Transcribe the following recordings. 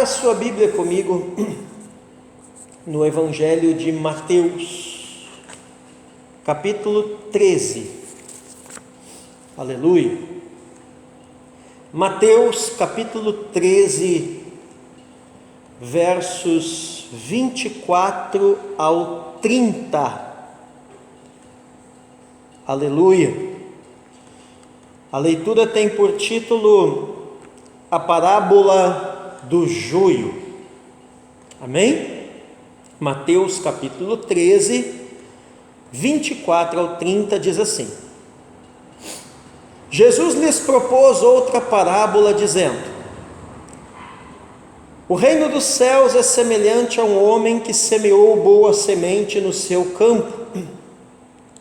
Abra sua Bíblia comigo no Evangelho de Mateus, capítulo 13. Aleluia. Mateus, capítulo 13, versos 24 ao 30. Aleluia. A leitura tem por título a parábola do joio. Amém? Mateus capítulo 13, 24 ao 30 diz assim: Jesus lhes propôs outra parábola, dizendo: O reino dos céus é semelhante a um homem que semeou boa semente no seu campo.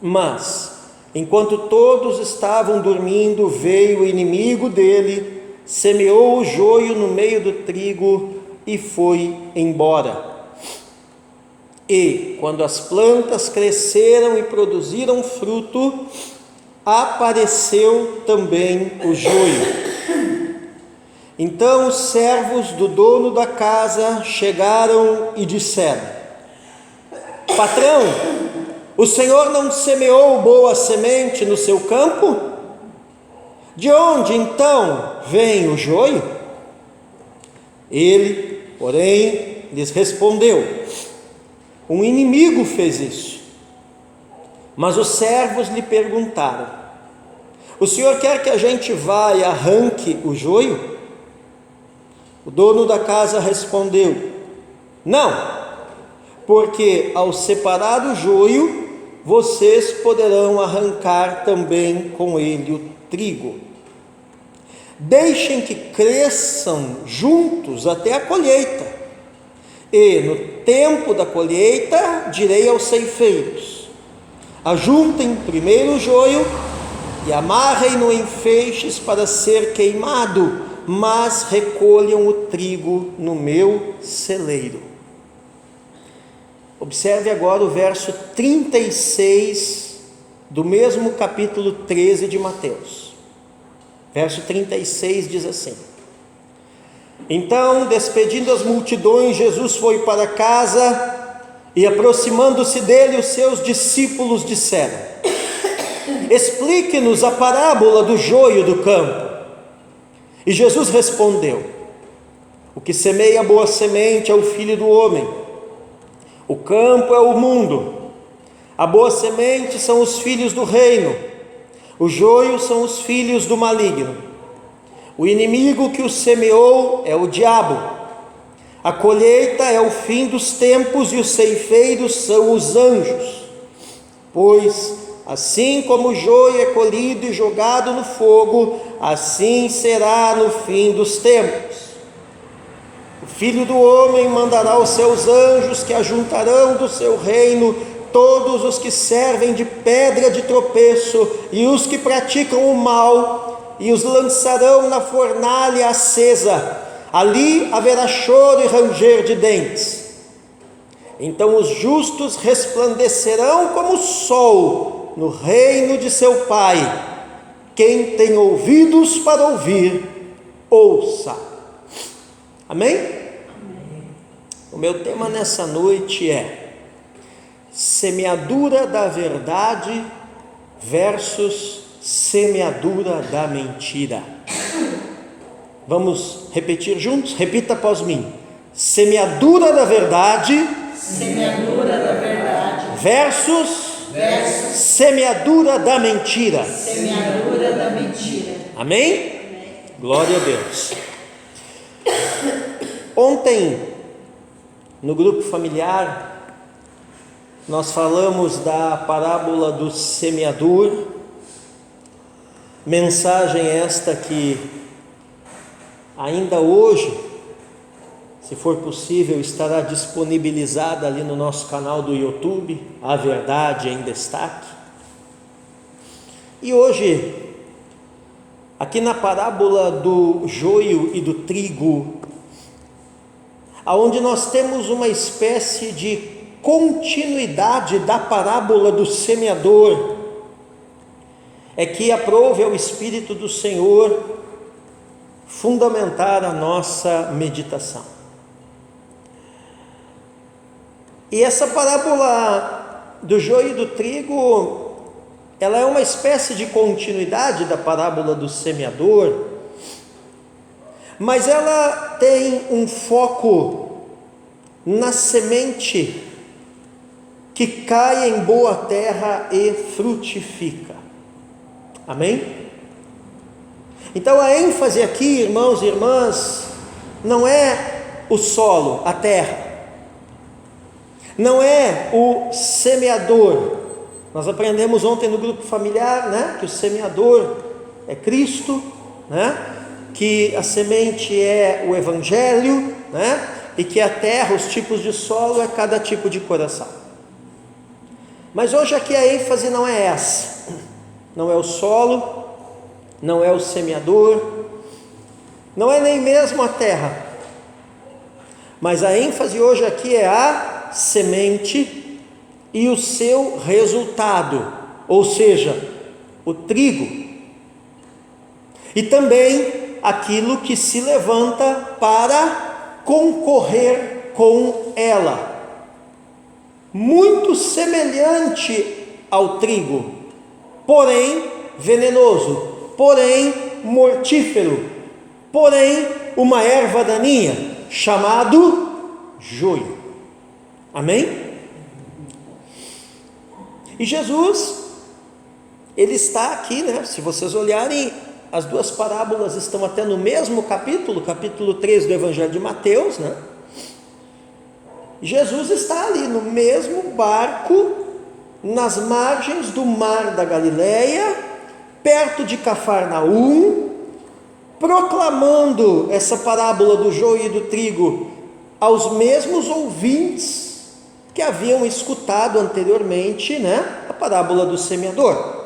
Mas, enquanto todos estavam dormindo, veio o inimigo dele, semeou o joio no meio do trigo e foi embora. E, quando as plantas cresceram e produziram fruto, apareceu também o joio. Então os servos do dono da casa chegaram e disseram: Patrão, o senhor não semeou boa semente no seu campo? De onde então vem o joio? Ele, porém, lhes respondeu: Um inimigo fez isso. Mas os servos lhe perguntaram: O senhor quer que a gente vá e arranque o joio? O dono da casa respondeu: Não, porque ao separar o joio, vocês poderão arrancar também com ele o trigo. Deixem que cresçam juntos até a colheita, e no tempo da colheita direi aos ceifeiros: ajuntem primeiro o joio e amarrem-no em feixes para ser queimado, mas recolham o trigo no meu celeiro. Observe agora o verso 36 do mesmo capítulo 13 de Mateus. Verso 36 diz assim: Então, despedindo as multidões, Jesus foi para casa e, aproximando-se dele, os seus discípulos disseram: Explique-nos a parábola do joio do campo. E Jesus respondeu: O que semeia boa semente é o Filho do homem. O campo é o mundo. A boa semente são os filhos do reino. O joio são os filhos do maligno. O inimigo que o semeou é o diabo. A colheita é o fim dos tempos e os ceifeiros são os anjos. Pois, assim como o joio é colhido e jogado no fogo, assim será no fim dos tempos. O Filho do homem mandará os seus anjos, que ajuntarão do seu reino todos os que servem de pedra de tropeço e os que praticam o mal, e os lançarão na fornalha acesa. Ali haverá choro e ranger de dentes. Então os justos resplandecerão como o sol no reino de seu Pai. Quem tem ouvidos para ouvir, ouça. Amém? O meu tema nessa noite é semeadura da verdade versus semeadura da mentira. Vamos repetir juntos? Repita após mim: semeadura da verdade versus semeadura da mentira. Amém? Glória a Deus. Ontem, no grupo familiar, nós falamos da parábola do semeador, mensagem esta que ainda hoje, se for possível, estará disponibilizada ali no nosso canal do YouTube, A Verdade em Destaque. E hoje, aqui na parábola do joio e do trigo, aonde nós temos uma espécie de continuidade da parábola do semeador, é que aprove ao Espírito do Senhor fundamentar a nossa meditação. E essa parábola do joio e do trigo, ela é uma espécie de continuidade da parábola do semeador, mas ela tem um foco na semente que cai em boa terra e frutifica. Amém? Então a ênfase aqui, irmãos e irmãs, não é o solo, a terra, não é o semeador. Nós aprendemos ontem no grupo familiar, né, que o semeador é Cristo, né, que a semente é o Evangelho, né, e que a terra, os tipos de solo, é cada tipo de coração. Mas hoje aqui a ênfase não é essa, não é o solo, não é o semeador, não é nem mesmo a terra, mas a ênfase hoje aqui é a semente e o seu resultado, ou seja, o trigo, e também aquilo que se levanta para concorrer com ela, muito semelhante ao trigo, porém venenoso, porém mortífero, porém uma erva daninha, chamado joio. Amém? E Jesus, ele está aqui, né? Se vocês olharem, as duas parábolas estão até no mesmo capítulo 3 do Evangelho de Mateus, né? Jesus está ali no mesmo barco, nas margens do mar da Galileia, perto de Cafarnaum, proclamando essa parábola do joio e do trigo aos mesmos ouvintes que haviam escutado anteriormente, né, a parábola do semeador.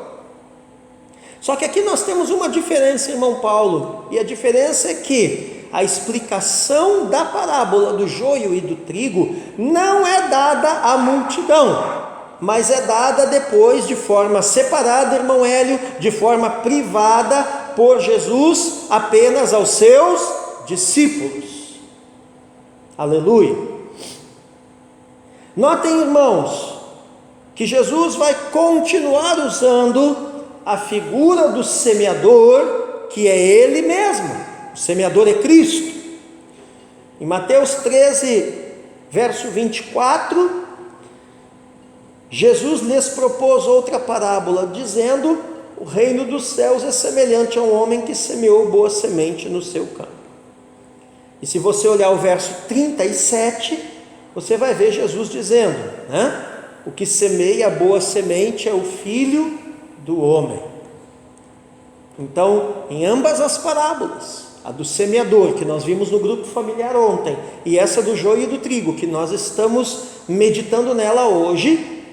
Só que aqui nós temos uma diferença, irmão Paulo, e a diferença é que a explicação da parábola do joio e do trigo não é dada à multidão, mas é dada depois de forma separada, irmão Hélio, de forma privada por Jesus apenas aos seus discípulos. Aleluia. Notem, irmãos, que Jesus vai continuar usando a figura do semeador, que é Ele mesmo. O semeador é Cristo. Em Mateus 13, verso 24, Jesus lhes propôs outra parábola, dizendo: o reino dos céus é semelhante a um homem que semeou boa semente no seu campo. E se você olhar o verso 37, você vai ver Jesus dizendo, né? O que semeia a boa semente é o Filho do homem. Então, em ambas as parábolas, a do semeador, que nós vimos no grupo familiar ontem, e essa do joio e do trigo, que nós estamos meditando nela hoje,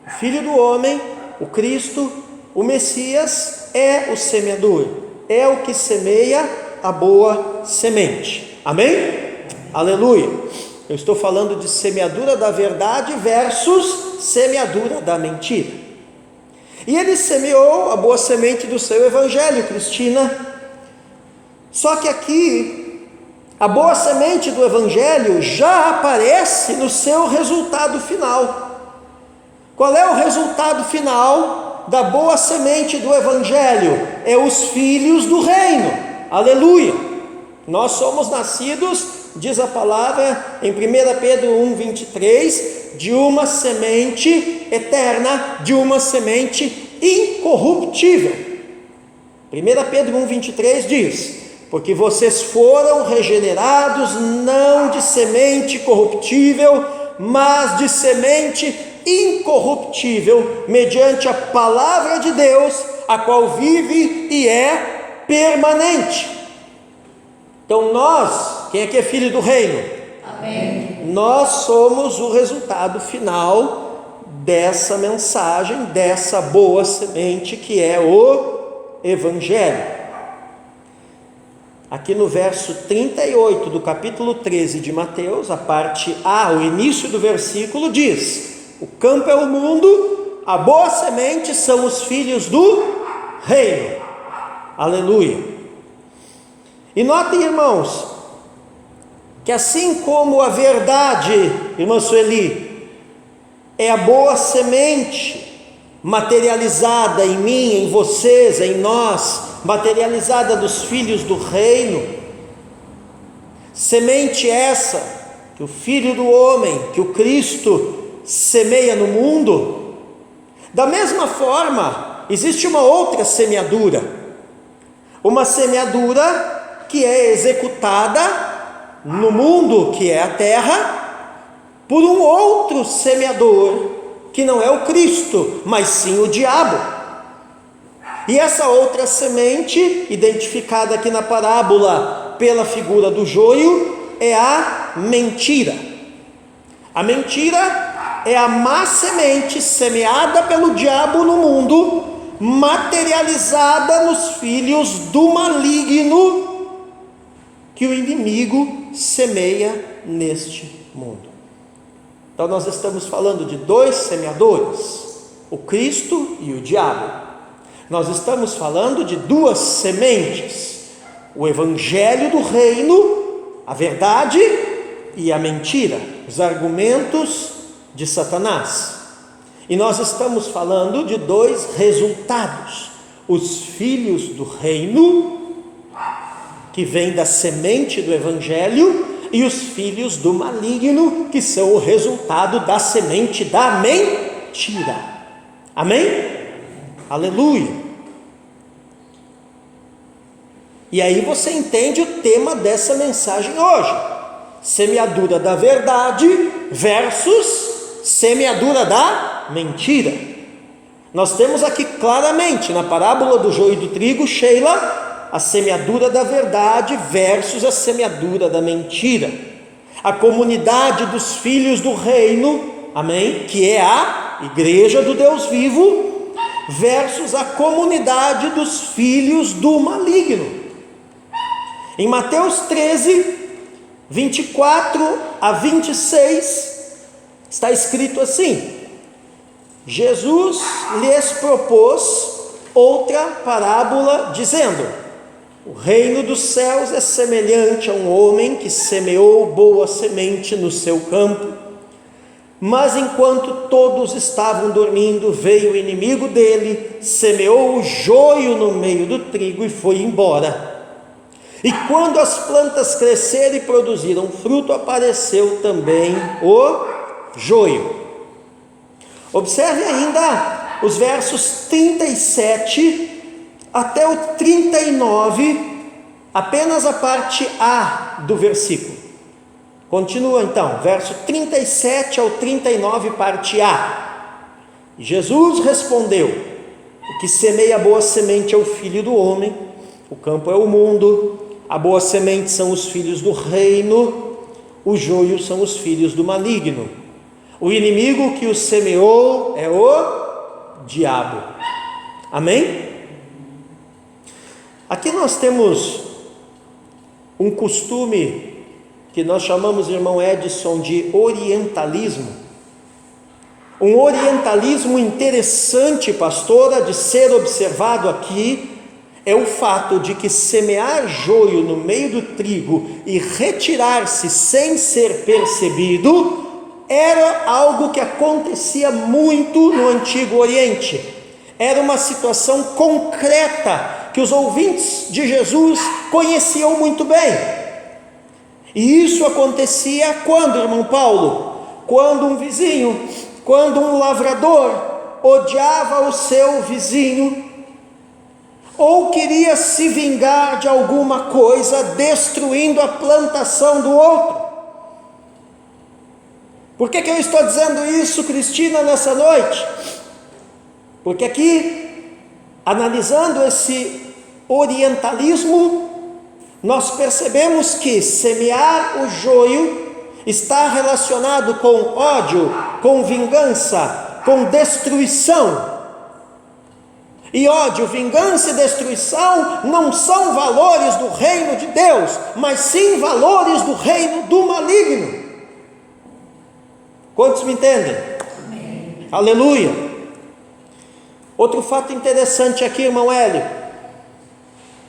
o Filho do homem, o Cristo, o Messias, é o semeador, é o que semeia a boa semente. Amém? Aleluia. Eu estou falando de semeadura da verdade versus semeadura da mentira. E ele semeou a boa semente do seu evangelho, Cristina. Só que aqui, a boa semente do evangelho já aparece no seu resultado final. Qual é o resultado final da boa semente do evangelho? É os filhos do reino. Aleluia. Nós somos nascidos, diz a palavra em 1 Pedro 1,23, de uma semente eterna, de uma semente incorruptível. 1 Pedro 1,23 diz: porque vocês foram regenerados não de semente corruptível, mas de semente incorruptível, mediante a palavra de Deus, a qual vive e é permanente. Então nós, quem aqui é filho do reino? Amém. Nós somos o resultado final dessa mensagem, dessa boa semente que é o Evangelho. Aqui no verso 38 do capítulo 13 de Mateus, a parte A, o início do versículo diz: o campo é o mundo, a boa semente são os filhos do reino. Aleluia. E notem, irmãos, que assim como a verdade, irmã Sueli, é a boa semente, materializada em mim, em vocês, em nós, materializada dos filhos do reino. Semente essa que o Filho do Homem, que o Cristo semeia no mundo. Da mesma forma, existe uma outra semeadura, uma semeadura que é executada no mundo, que é a terra, por um outro semeador, que não é o Cristo, mas sim o diabo. E essa outra semente, identificada aqui na parábola pela figura do joio, é a mentira. A mentira é a má semente semeada pelo diabo no mundo, materializada nos filhos do maligno que o inimigo semeia neste mundo. Então nós estamos falando de dois semeadores, o Cristo e o diabo. Nós estamos falando de duas sementes, o evangelho do reino, a verdade e a mentira, os argumentos de Satanás. E nós estamos falando de dois resultados: os filhos do reino, que vêm da semente do evangelho, e os filhos do maligno, que são o resultado da semente da mentira. Amém? Aleluia. E aí você entende o tema dessa mensagem hoje: semeadura da verdade versus semeadura da mentira. Nós temos aqui claramente na parábola do joio e do trigo, Sheila, a semeadura da verdade versus a semeadura da mentira. A comunidade dos filhos do reino, amém, que é a igreja do Deus vivo, versus a comunidade dos filhos do maligno. Em Mateus 13, 24 a 26, está escrito assim: Jesus lhes propôs outra parábola, dizendo: o reino dos céus é semelhante a um homem que semeou boa semente no seu campo, mas enquanto todos estavam dormindo, veio o inimigo dele, semeou o joio no meio do trigo e foi embora. E quando as plantas cresceram e produziram fruto, apareceu também o joio. Observe ainda os versos 37 até o 39, apenas a parte A do versículo. Continua então, verso 37 ao 39, parte A. Jesus respondeu: o que semeia a boa semente é o Filho do Homem, o campo é o mundo, a boa semente são os filhos do reino, o joio são os filhos do maligno. O inimigo que o semeou é o diabo. Amém? Aqui nós temos um costume que nós chamamos, irmão Edson, de orientalismo. Um orientalismo interessante, pastora, de ser observado aqui, é o fato de que semear joio no meio do trigo e retirar-se sem ser percebido era algo que acontecia muito no Antigo Oriente. Era uma situação concreta que os ouvintes de Jesus conheciam muito bem. E isso acontecia quando, irmão Paulo? Quando um vizinho, quando um lavrador odiava o seu vizinho, ou queria se vingar de alguma coisa, destruindo a plantação do outro. Por que eu estou dizendo isso, Cristina, nessa noite? Porque aqui, analisando esse orientalismo, nós percebemos que semear o joio está relacionado com ódio, com vingança, com destruição. E ódio, vingança e destruição não são valores do reino de Deus, mas sim valores do reino do maligno. Quantos me entendem? Amém. Aleluia. Outro fato interessante aqui, irmão Hélio: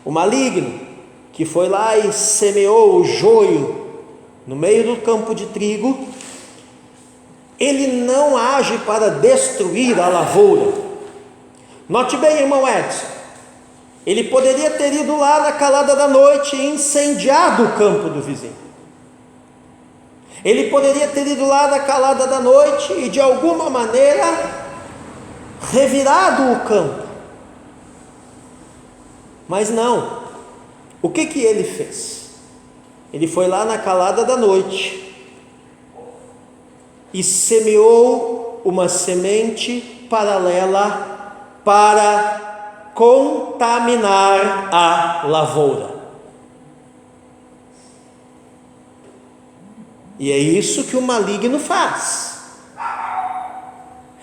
o maligno que foi lá e semeou o joio no meio do campo de trigo, ele não age para destruir a lavoura. Note bem, irmão Edson, ele poderia ter ido lá na calada da noite e incendiado o campo do vizinho. Ele poderia ter ido lá na calada da noite e de alguma maneira revirado o campo. Mas não. O que ele fez? Ele foi lá na calada da noite e semeou uma semente paralela para contaminar a lavoura. E é isso que o maligno faz.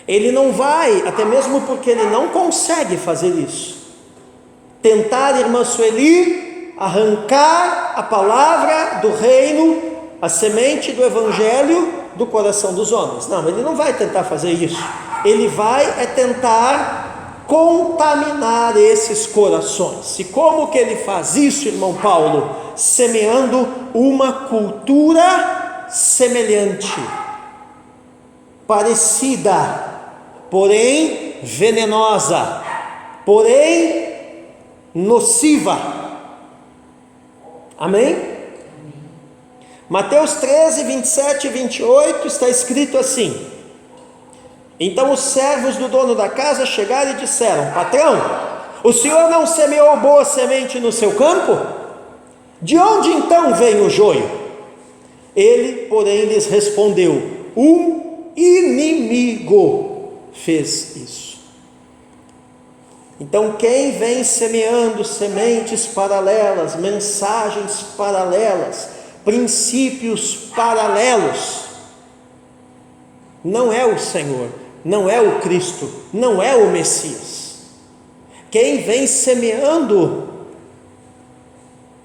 Ele não vai, até mesmo porque ele não consegue fazer isso, tentar, irmã Sueli, arrancar a palavra do reino, a semente do evangelho do coração dos homens. Não, ele não vai tentar fazer isso. Ele vai tentar contaminar esses corações. E como que ele faz isso, irmão Paulo? Semeando uma cultura semelhante, parecida, porém venenosa, porém nociva. Amém? Mateus 13, 27 e 28 está escrito assim: então os servos do dono da casa chegaram e disseram: patrão, o senhor não semeou boa semente no seu campo? De onde então vem o joio? Ele, porém, lhes respondeu: um inimigo fez isso. Então, quem vem semeando sementes paralelas, mensagens paralelas, princípios paralelos, não é o Senhor, não é o Cristo, não é o Messias. Quem vem semeando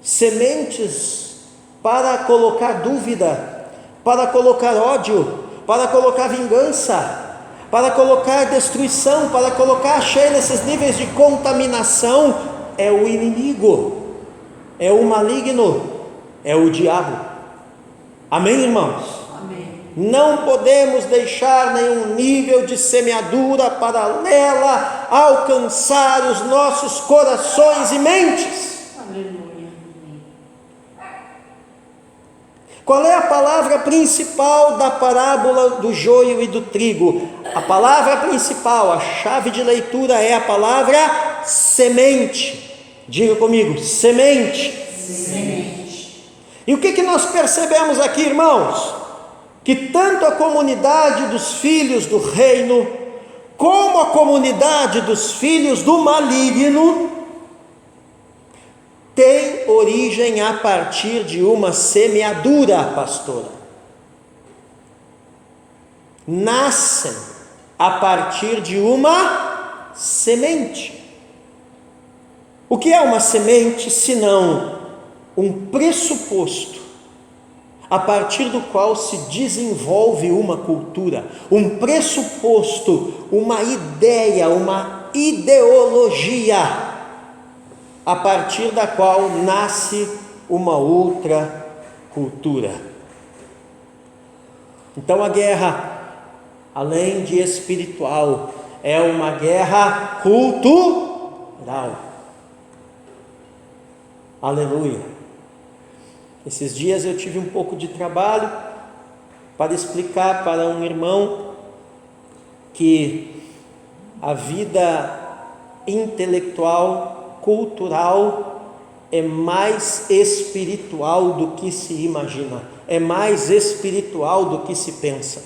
sementes para colocar dúvida, para colocar ódio, para colocar vingança, para colocar destruição, para colocar cheio nesses níveis de contaminação, é o inimigo, é o maligno, é o diabo. Amém, irmãos? Amém. Não podemos deixar nenhum nível de semeadura paralela alcançar os nossos corações e mentes. Aleluia. Qual é a palavra principal da parábola do joio e do trigo? A palavra principal, a chave de leitura é a palavra semente. Diga comigo, semente. Semente. E o que nós percebemos aqui, irmãos? Que tanto a comunidade dos filhos do reino, como a comunidade dos filhos do maligno, tem origem a partir de uma semeadura, pastora. Nascem a partir de uma semente. O que é uma semente, senão um pressuposto a partir do qual se desenvolve uma cultura, um pressuposto, uma ideia, uma ideologia, a partir da qual nasce uma outra cultura. Então a guerra, além de espiritual, é uma guerra cultural. Aleluia. Esses dias eu tive um pouco de trabalho para explicar para um irmão que a vida intelectual, cultural, é mais espiritual do que se imagina, é mais espiritual do que se pensa.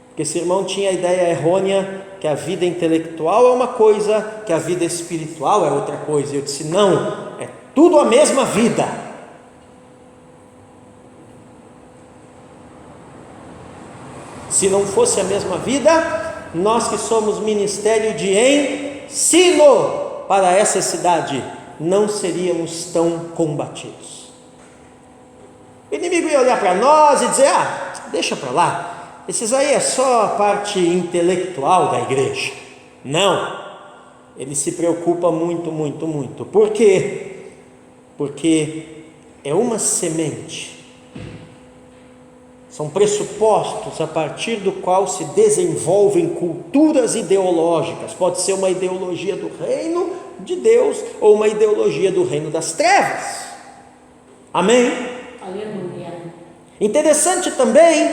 Porque esse irmão tinha a ideia errônea que a vida intelectual é uma coisa, que a vida espiritual é outra coisa. Eu disse: não, é tudo a mesma vida. Se não fosse a mesma vida, nós que somos ministério de ensino para essa cidade, não seríamos tão combatidos. O inimigo ia olhar para nós e dizer: deixa para lá, esses aí é só a parte intelectual da igreja. Não, ele se preocupa muito, muito, muito. Por quê? Porque é uma semente são pressupostos a partir do qual se desenvolvem culturas ideológicas. Pode ser uma ideologia do reino de Deus ou uma ideologia do reino das trevas. Amém? Aleluia. Interessante também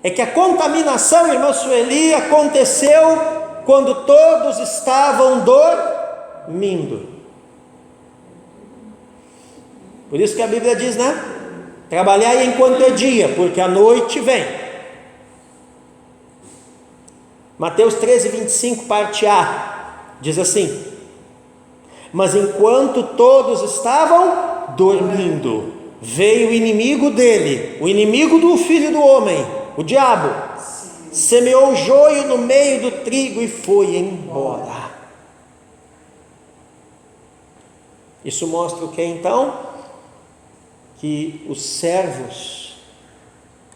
é que a contaminação, irmã Sueli, aconteceu quando todos estavam dormindo. Por isso que a Bíblia diz, né? Trabalhai enquanto é dia, porque a noite vem. Mateus 13, 25, parte A, diz assim: mas enquanto todos estavam dormindo, veio o inimigo dele, o inimigo do filho do homem, o diabo, semeou joio no meio do trigo e foi embora. Isso mostra o que então? Que os servos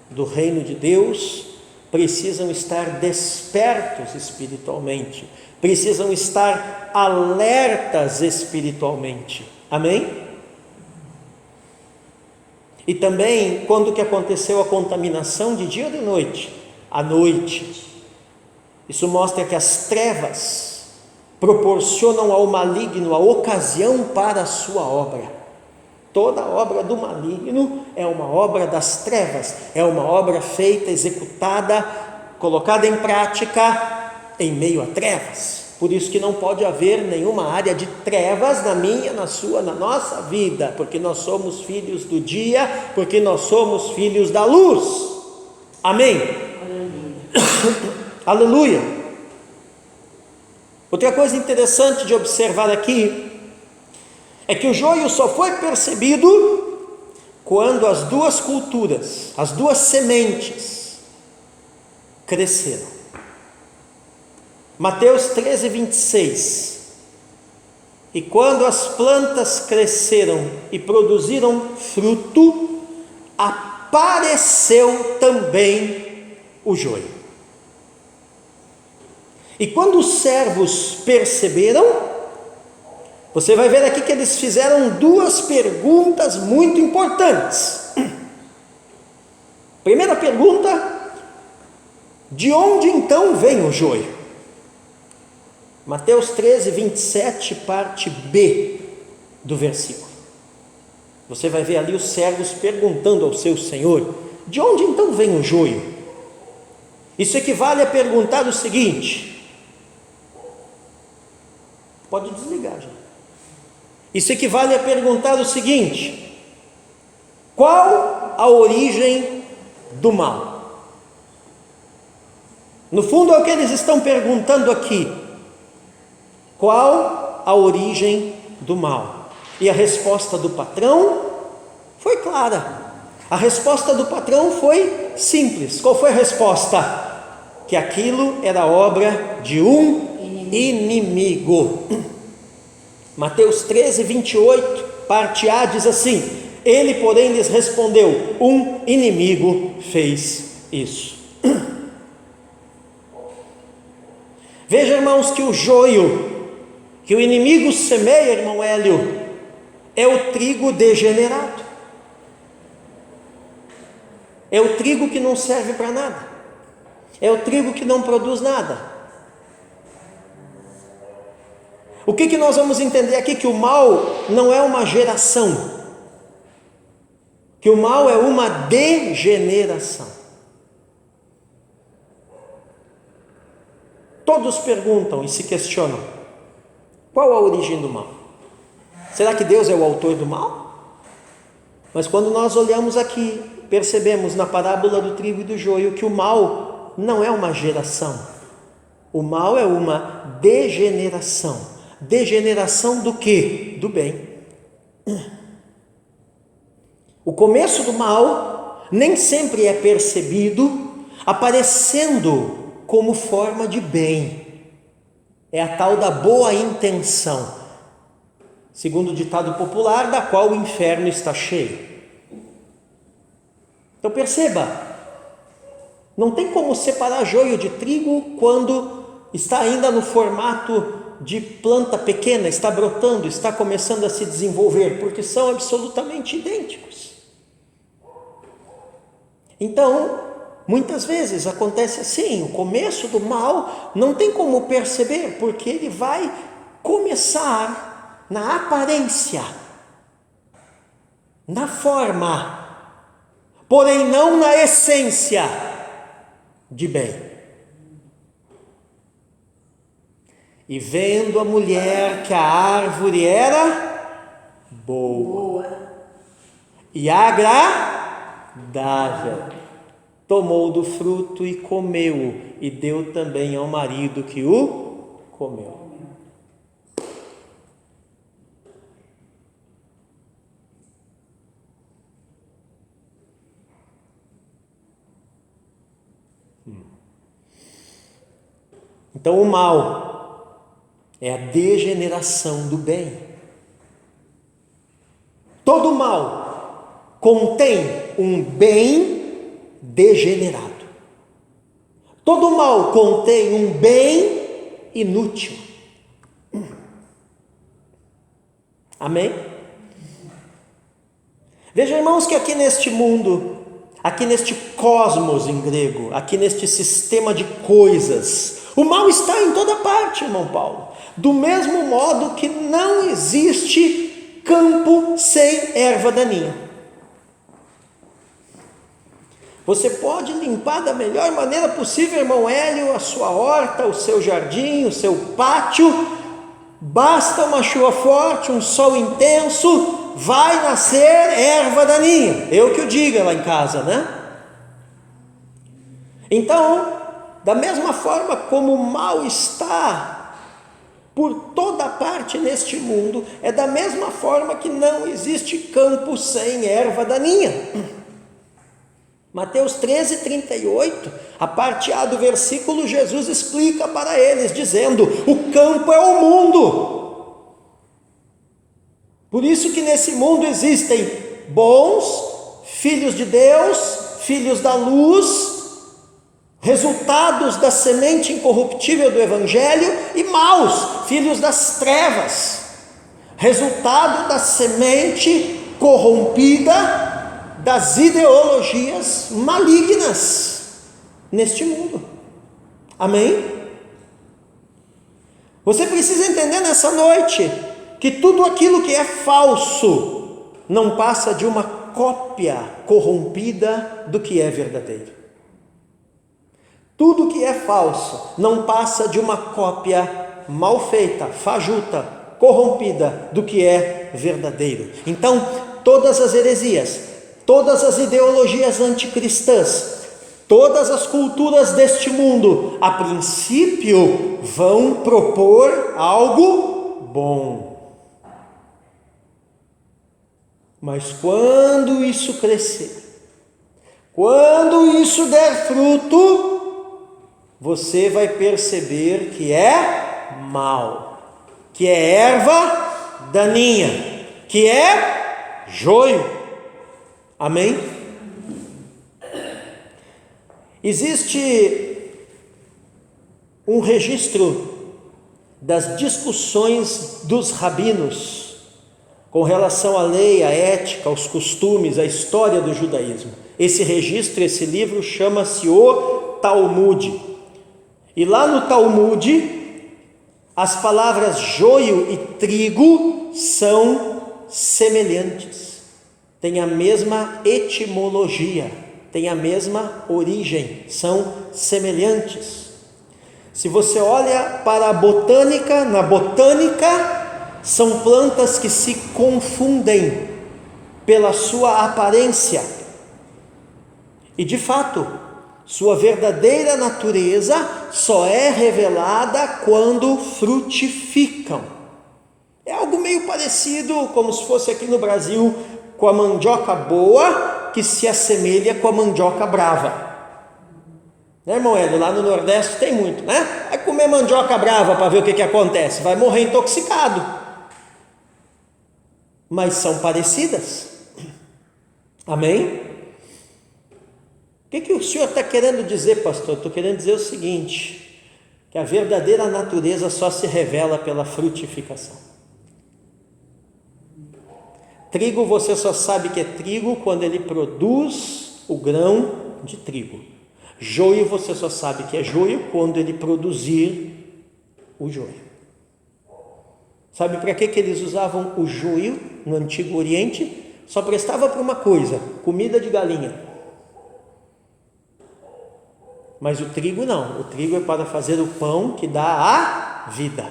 do reino de Deus precisam estar despertos espiritualmente, precisam estar alertas espiritualmente. Amém? E também, quando que aconteceu a contaminação de dia ou de noite? À noite. Isso mostra que as trevas proporcionam ao maligno a ocasião para a sua obra. Toda obra do maligno é uma obra das trevas, é uma obra feita, executada, colocada em prática em meio a trevas. Por isso que não pode haver nenhuma área de trevas na minha, na sua, na nossa vida, porque nós somos filhos do dia, porque nós somos filhos da luz. Amém? Aleluia. Outra coisa interessante de observar aqui é que o joio só foi percebido quando as duas culturas, as duas sementes cresceram. Mateus 13, 26. E quando as plantas cresceram e produziram fruto, apareceu também o joio. E quando os servos perceberam, você vai ver aqui que eles fizeram duas perguntas muito importantes. Primeira pergunta: de onde então vem o joio? Mateus 13, 27, parte B do versículo. Você vai ver ali os servos perguntando ao seu senhor: de onde então vem o joio? Isso equivale a perguntar o seguinte: pode desligar já. Isso equivale a perguntar o seguinte: qual a origem do mal? No fundo é o que eles estão perguntando aqui. Qual a origem do mal? E a resposta do patrão foi clara. A resposta do patrão foi simples. Qual foi a resposta? Que aquilo era obra de um inimigo. Mateus 13, 28, parte A, diz assim: ele, porém, lhes respondeu: um inimigo fez isso. Veja, irmãos, que o joio que o inimigo semeia, irmão Hélio, é o trigo degenerado. É o trigo que não serve para nada. É o trigo que não produz nada. O que nós vamos entender aqui? Que o mal não é uma geração, que o mal é uma degeneração. Todos perguntam e se questionam: qual a origem do mal? Será que Deus é o autor do mal? Mas quando nós olhamos aqui, percebemos na parábola do trigo e do joio que o mal não é uma geração, o mal é uma degeneração. Degeneração do quê? Do bem. O começo do mal nem sempre é percebido aparecendo como forma de bem. É a tal da boa intenção, segundo o ditado popular, da qual o inferno está cheio. Então perceba, não tem como separar joio de trigo quando está ainda no formato de planta pequena, está brotando, está começando a se desenvolver, porque são absolutamente idênticos. Então, muitas vezes acontece assim, o começo do mal não tem como perceber, porque ele vai começar na aparência, na forma, porém não na essência de bem. E vendo a mulher que a árvore era boa e agradável, tomou do fruto e comeu, e deu também ao marido que o comeu. Então o mal é a degeneração do bem. Todo mal contém um bem degenerado. Todo mal contém um bem inútil. Amém? Veja, irmãos, que aqui neste mundo, aqui neste cosmos em grego, aqui neste sistema de coisas, o mal está em toda parte, irmão Paulo. Do mesmo modo que não existe campo sem erva daninha. Você pode limpar da melhor maneira possível, irmão Hélio, a sua horta, o seu jardim, o seu pátio. Basta uma chuva forte, um sol intenso, vai nascer erva daninha. Eu que o diga lá em casa, né? Então, da mesma forma como o mal está por toda parte neste mundo, é da mesma forma que não existe campo sem erva daninha. Mateus 13, 38, a parte A do versículo, Jesus explica para eles, dizendo: o campo é o mundo. Por isso que nesse mundo existem bons, filhos de Deus, filhos da luz, resultados da semente incorruptível do Evangelho, e maus, filhos das trevas, resultado da semente corrompida das ideologias malignas neste mundo. Amém? Você precisa entender nessa noite que tudo aquilo que é falso não passa de uma cópia corrompida do que é verdadeiro. Tudo que é falso não passa de uma cópia mal feita, fajuta, corrompida do que é verdadeiro. Então, todas as heresias, todas as ideologias anticristãs, todas as culturas deste mundo, a princípio, vão propor algo bom. Mas quando isso crescer, quando isso der fruto, você vai perceber que é mal, que é erva daninha, que é joio. Amém? Existe um registro das discussões dos rabinos com relação à lei, à ética, aos costumes, à história do judaísmo. Esse registro, esse livro chama-se o Talmud. E lá no Talmud, as palavras joio e trigo são semelhantes, têm a mesma etimologia, têm a mesma origem, são semelhantes. Se você olha para a botânica, na botânica, são plantas que se confundem pela sua aparência, e de fato, sua verdadeira natureza só é revelada quando frutificam. É algo meio parecido, como se fosse aqui no Brasil, com a mandioca boa, que se assemelha com a mandioca brava. Né, irmão Hélio? Lá no Nordeste tem muito, né? Vai comer mandioca brava para ver o que acontece. Vai morrer intoxicado. Mas são parecidas. Amém? O que o senhor está querendo dizer, pastor? Estou querendo dizer o seguinte, que a verdadeira natureza só se revela pela frutificação. Trigo, você só sabe que é trigo quando ele produz o grão de trigo. Joio você só sabe que é joio quando ele produzir o joio. Sabe para que eles usavam o joio no Antigo Oriente? Só prestava para uma coisa: comida de galinha. Mas o trigo não. O trigo é para fazer o pão que dá a vida.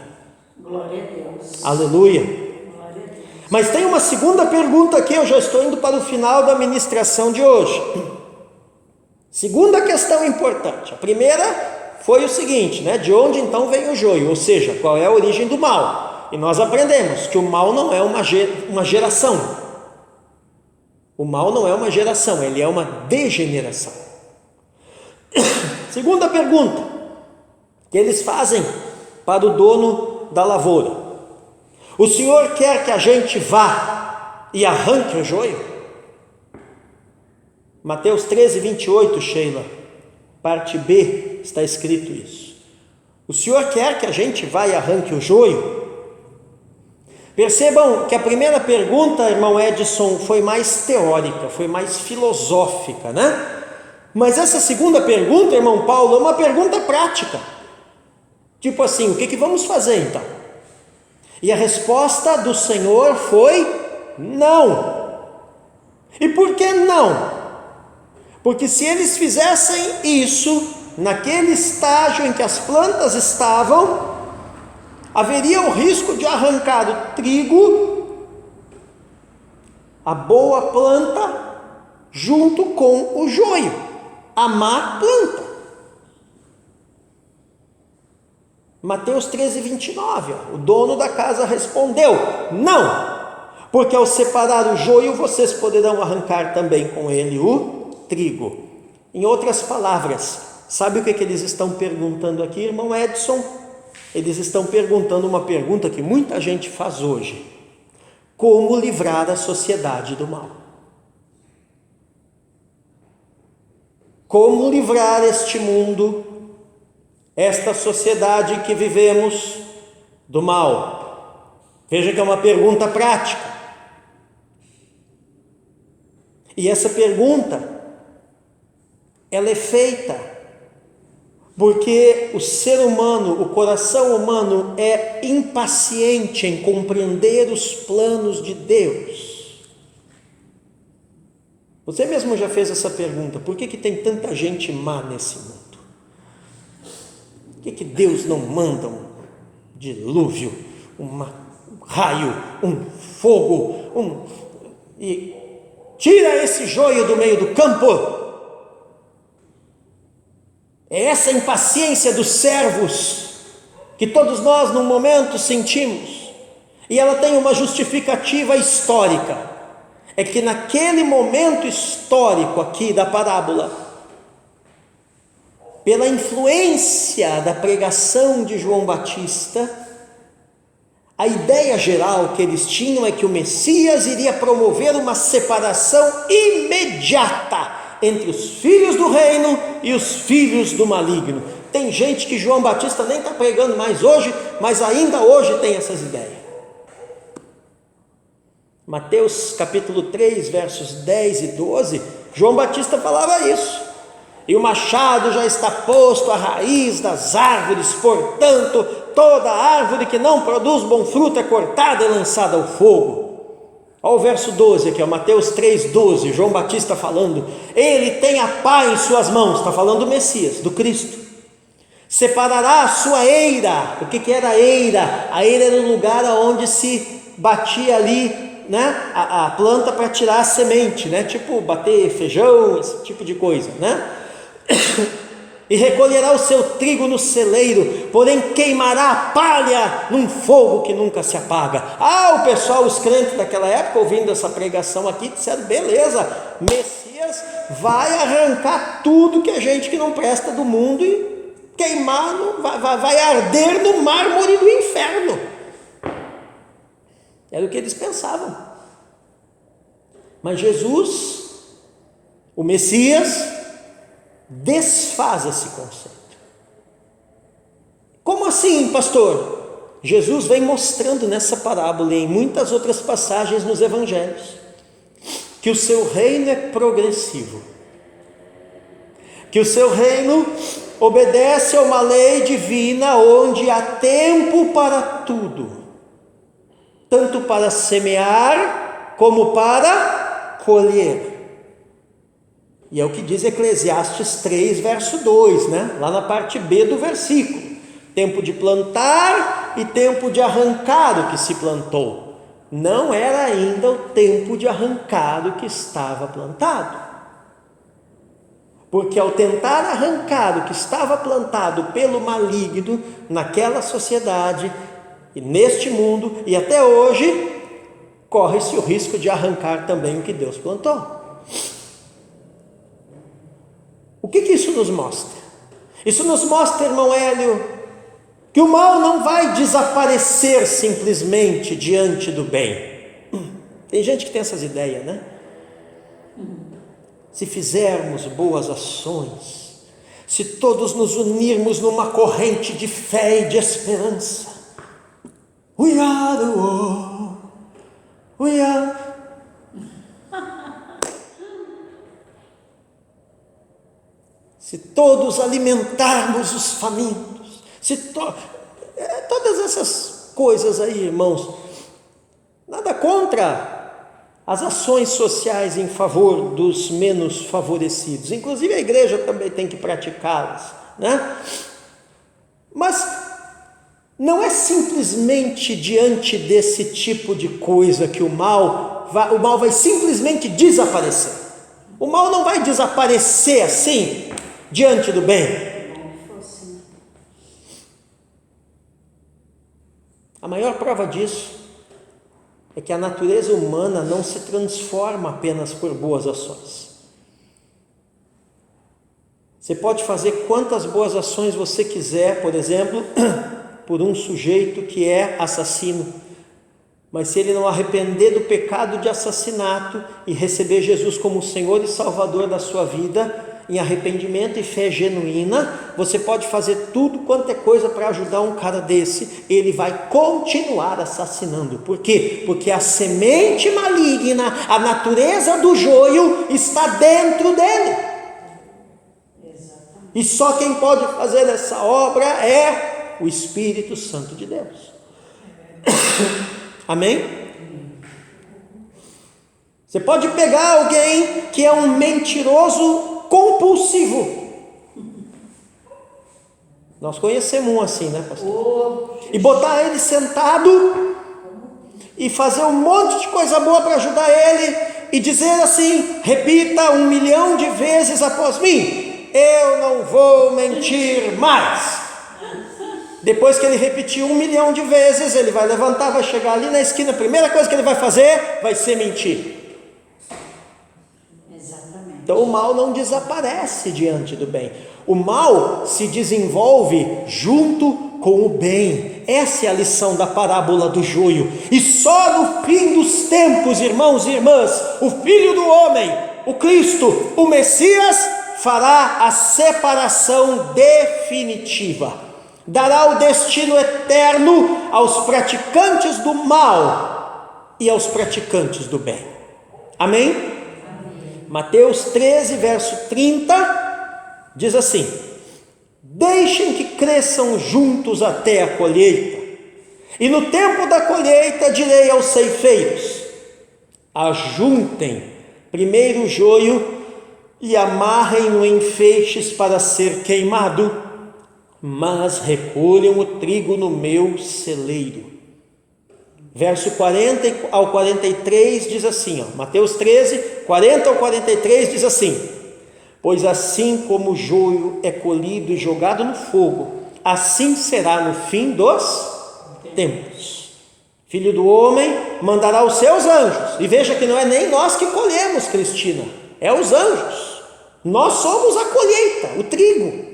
Glória a Deus. Aleluia. Glória a Deus. Mas tem uma segunda pergunta aqui, eu já estou indo para o final da ministração de hoje. Segunda questão importante. A primeira foi o seguinte, né? De onde então vem o joio? Ou seja, qual é a origem do mal? E nós aprendemos que o mal não é uma geração. O mal não é uma geração, ele é uma degeneração. Segunda pergunta que eles fazem para o dono da lavoura: o Senhor quer que a gente vá e arranque o joio? Mateus 13, 28, Sheila, parte B, está escrito isso. O Senhor quer que a gente vá e arranque o joio? Percebam que a primeira pergunta, irmão Edson, foi mais teórica, foi mais filosófica, né? Mas essa segunda pergunta, irmão Paulo, é uma pergunta prática. Tipo assim, o que vamos fazer então? E a resposta do Senhor foi não. E por que não? Porque se eles fizessem isso, naquele estágio em que as plantas estavam, haveria o risco de arrancar o trigo, a boa planta, junto com o joio, a má planta. Mateus 13, 29, o dono da casa respondeu: não, porque ao separar o joio, vocês poderão arrancar também com ele o trigo. Em outras palavras, sabe o que eles estão perguntando aqui, irmão Edson? Eles estão perguntando uma pergunta que muita gente faz hoje: como livrar a sociedade do mal? Como livrar este mundo, esta sociedade que vivemos, do mal? Veja que é uma pergunta prática. E essa pergunta, ela é feita porque o ser humano, o coração humano é impaciente em compreender os planos de Deus. Você mesmo já fez essa pergunta: por que tem tanta gente má nesse mundo? Por que Deus não manda um dilúvio, um raio, um fogo, e tira esse joio do meio do campo? É essa impaciência dos servos que todos nós num momento sentimos, e ela tem uma justificativa histórica. É que naquele momento histórico aqui da parábola, pela influência da pregação de João Batista, a ideia geral que eles tinham é que o Messias iria promover uma separação imediata entre os filhos do reino e os filhos do maligno. Tem gente que João Batista nem está pregando mais hoje, mas ainda hoje tem essas ideias. Mateus capítulo 3, versos 10 e 12, João Batista falava isso: e o machado já está posto à raiz das árvores, portanto, toda árvore que não produz bom fruto é cortada e lançada ao fogo. Olha o verso 12 aqui, Mateus 3, 12, João Batista falando: ele tem a pá em suas mãos, está falando do Messias, do Cristo. Separará a sua eira. O que era a eira? A eira era o lugar onde se batia ali, né, a planta para tirar a semente, né, tipo bater feijão, esse tipo de coisa, né? E recolherá o seu trigo no celeiro, porém queimará a palha num fogo que nunca se apaga. O pessoal, os crentes daquela época, ouvindo essa pregação aqui, disseram: beleza, Messias vai arrancar tudo que é gente que não presta do mundo e queimar, vai arder no mármore do inferno. Era o que eles pensavam. Mas Jesus, o Messias, desfaz esse conceito. Como assim, pastor? Jesus vem mostrando nessa parábola e em muitas outras passagens nos evangelhos que o seu reino é progressivo. que o seu reino obedece a uma lei divina onde há tempo para tudo, tanto para semear como para colher. E é o que diz Eclesiastes 3, verso 2, né? Lá na parte B do versículo: tempo de plantar e tempo de arrancar o que se plantou. Não era ainda o tempo de arrancar o que estava plantado, porque ao tentar arrancar o que estava plantado pelo maligno naquela sociedade e neste mundo e até hoje, corre-se o risco de arrancar também o que Deus plantou. O que isso nos mostra? Isso nos mostra, irmão Hélio, que o mal não vai desaparecer simplesmente diante do bem. Tem gente que tem essas ideias, né? Se fizermos boas ações, se todos nos unirmos numa corrente de fé e de esperança, we are the world, we are... Se todos alimentarmos os famintos, todas essas coisas aí, irmãos, nada contra as ações sociais em favor dos menos favorecidos, inclusive a igreja também tem que praticá-las, né? Mas não é simplesmente diante desse tipo de coisa que o mal vai simplesmente desaparecer. O mal não vai desaparecer assim diante do bem. A maior prova disso é que a natureza humana não se transforma apenas por boas ações. Você pode fazer quantas boas ações você quiser, por exemplo, por um sujeito que é assassino, mas se ele não arrepender do pecado de assassinato e receber Jesus como Senhor e Salvador da sua vida, em arrependimento e fé genuína, você pode fazer tudo quanto é coisa para ajudar um cara desse, ele vai continuar assassinando. Por quê? Porque a semente maligna, a natureza do joio está dentro dele. E só quem pode fazer essa obra é o Espírito Santo de Deus. Amém? Você pode pegar alguém que é um mentiroso compulsivo. Nós conhecemos um assim, né, pastor? E botar ele sentado e fazer um monte de coisa boa para ajudar ele e dizer assim: repita 1 milhão de vezes após mim: eu não vou mentir mais. Depois que ele repetir 1 milhão de vezes, ele vai levantar, vai chegar ali na esquina, a primeira coisa que ele vai fazer vai ser mentir. Então o mal não desaparece diante do bem. O mal se desenvolve junto com o bem. Essa é a lição da parábola do joio. E só no fim dos tempos, irmãos e irmãs, o Filho do Homem, o Cristo, o Messias, fará a separação definitiva. Dará o destino eterno aos praticantes do mal e aos praticantes do bem. Amém? Mateus 13, verso 30, diz assim: deixem que cresçam juntos até a colheita, e no tempo da colheita direi aos ceifeiros: ajuntem primeiro o joio e amarrem-no em feixes para ser queimado, mas recolham o trigo no meu celeiro. Verso 40 ao 43 diz assim, Mateus 13, 40 ao 43 diz assim: pois assim como o joio é colhido e jogado no fogo, assim será no fim dos tempos. Filho do homem mandará os seus anjos, e veja que não é nem nós que colhemos, Cristina, é os anjos. Nós somos a colheita, o trigo.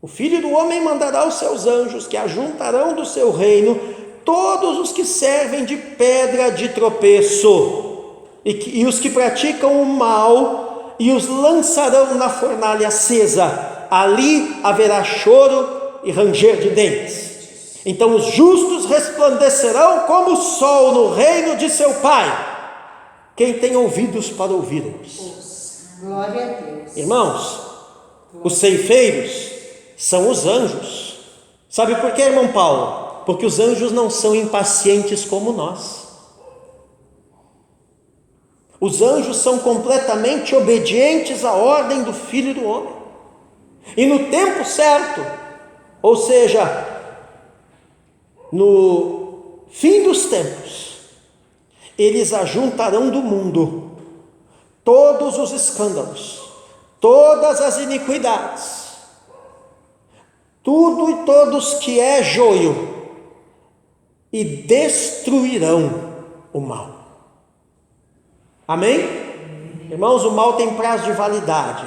O Filho do homem mandará os seus anjos, que ajuntarão do seu reino todos os que servem de pedra de tropeço e os que praticam o mal, e os lançarão na fornalha acesa. Ali haverá choro e ranger de dentes. Então os justos resplandecerão como o sol no reino de seu Pai. Quem tem ouvidos para ouvir-nos? Glória a Deus. Irmãos, os ceifeiros são os anjos. Sabe por quê, irmão Paulo? Porque os anjos não são impacientes como nós. Os anjos são completamente obedientes à ordem do Filho do Homem. E no tempo certo, ou seja, no fim dos tempos, eles ajuntarão do mundo todos os escândalos, todas as iniquidades, tudo e todos que é joio, e destruirão o mal. Amém? Irmãos, o mal tem prazo de validade.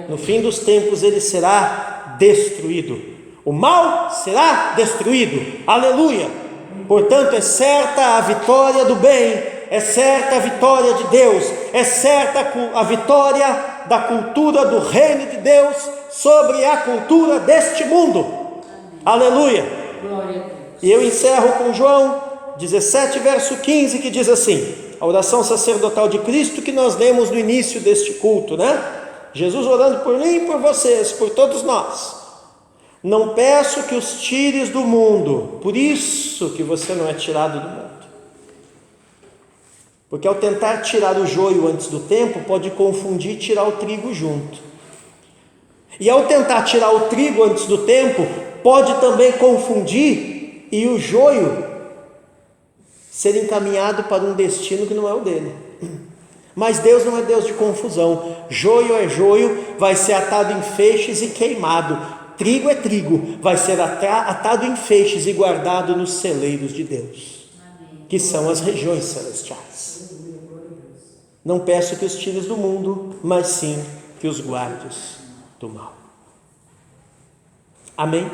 No fim dos tempos ele será destruído. O mal será destruído. Aleluia! Portanto, é certa a vitória do bem, é certa a vitória de Deus, é certa a vitória da cultura do reino de Deus sobre a cultura deste mundo. Aleluia! Glória a Deus. E eu encerro com João 17, verso 15, que diz assim: a oração sacerdotal de Cristo que nós lemos no início deste culto, né? Jesus orando por mim e por vocês, por todos nós. Não peço que os tires do mundo, por isso que você não é tirado do mundo. Porque ao tentar tirar o joio antes do tempo, pode confundir e tirar o trigo junto. E ao tentar tirar o trigo antes do tempo, pode também confundir e o joio ser encaminhado para um destino que não é o dele. Mas Deus não é Deus de confusão. Joio é joio, vai ser atado em feixes e queimado. Trigo é trigo, vai ser atado em feixes e guardado nos celeiros de Deus, que são as regiões celestiais. Não peço que os tires do mundo, mas sim que os guardes do mal. Amém?